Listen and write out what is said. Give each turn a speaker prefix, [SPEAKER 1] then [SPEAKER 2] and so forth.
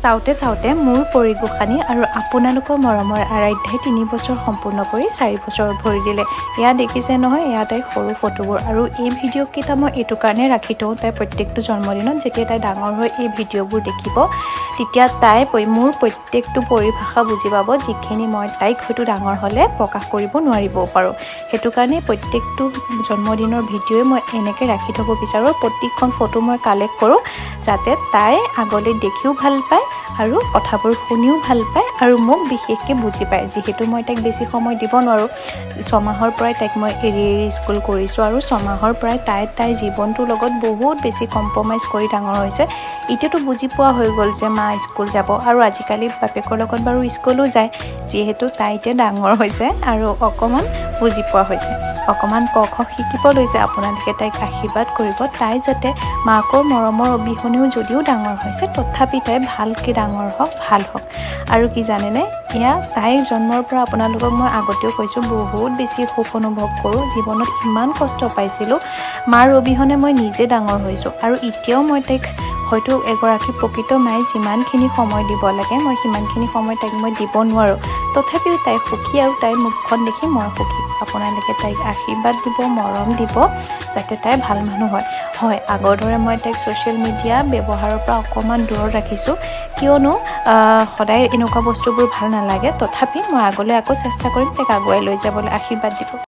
[SPEAKER 1] চাওঁতে চাওঁতে মোৰ পৰিগোসানী আৰু আপোনালোকৰ মৰমৰ আৰাধ্যাই 3 বছৰ সম্পূৰ্ণ কৰি 4 বছৰত ভৰি দিলে। এয়া দেখিছে নহয়, এয়া তাইৰ সৰু ফটোবোৰ। আৰু এই ভিডিঅ'কেইটা মই এইটো কাৰণে ৰাখি থওঁ, তাই প্ৰত্যেকটো জন্মদিনত যেতিয়া তাই ডাঙৰ হৈ এই ভিডিঅ'বোৰ দেখিব, তেতিয়া তাই মোৰ প্ৰত্যেকটো পৰিভাষা বুজি পাব, যিখিনি মই তাইক হয়তো ডাঙৰ হ'লে প্ৰকাশ কৰিব নোৱাৰিবও পাৰোঁ। সেইটো কাৰণে প্ৰত্যেকটো জন্মদিনৰ ভিডিঅ'ই মই এনেকৈ ৰাখি থ'ব বিচাৰোঁ। প্ৰতিখন ফটো মই কালেক্ট কৰোঁ, যাতে তাই আগলৈ দেখিও ভাল পায় আৰু কথাবোৰ শুনিও ভাল পায় আৰু মোক বিশেষকৈ বুজি পায়। যিহেতু মই তাইক বেছি সময় দিব নোৱাৰোঁ, 6 মাহৰ পৰাই তাইক মই এৰি স্কুল কৰিছোঁ আৰু 6 মাহৰ পৰাই তাইৰ জীৱনটোৰ লগত বহুত বেছি কম্প্ৰমাইজ কৰি ডাঙৰ হৈছে। এতিয়াতো বুজি পোৱা হৈ গ'ল যে মা স্কুল যাব, আৰু আজিকালি বাপেকৰ লগত বাৰু স্কুলো যায়, যিহেতু তাই এতিয়া ডাঙৰ হৈছে আৰু অকণমান বুজি পোৱা হৈছে, অকণমান ক খ শিকিব লৈছে। আপোনালোকে তাইক আশীৰ্বাদ কৰিব, তাই যাতে মাকৰ মৰমৰ অবিহনেও যদিও ডাঙৰ হৈছে, তথাপি তাই ভালকৈ ডাঙৰ হওক, ভাল হওক। আৰু কি জানেনে, এয়া তাইৰ জন্মৰ পৰা আপোনালোকক মই আগতেও কৈছোঁ, বহুত বেছি সুখ অনুভৱ কৰোঁ। জীৱনত ইমান কষ্ট পাইছিলোঁ, মাৰ অবিহনে মই নিজে ডাঙৰ হৈছোঁ, আৰু এতিয়াও মই তাইক হয়তো এগৰাকী প্ৰকৃত মায়ে যিমানখিনি সময় দিব লাগে, মই সিমানখিনি সময় তাইক মই দিব নোৱাৰোঁ। তথাপিও তাই সুখী, আৰু তাইৰ মুখখন দেখি মই সুখী। আপোনালোকে তাইক আশীৰ্বাদ দিব, মৰম দিব, যাতে তাই ভাল মানুহ হয়। আগৰ দৰে মই তাইক ছ'চিয়েল মিডিয়া ব্যৱহাৰৰ পৰা অকণমান দূৰত ৰাখিছোঁ, কিয়নো সদায় এনেকুৱা বস্তুবোৰ ভাল নালাগে। তথাপি মই আগলৈ আকৌ চেষ্টা কৰিম তাইক আগুৱাই লৈ যাবলৈ। আশীৰ্বাদ দিব।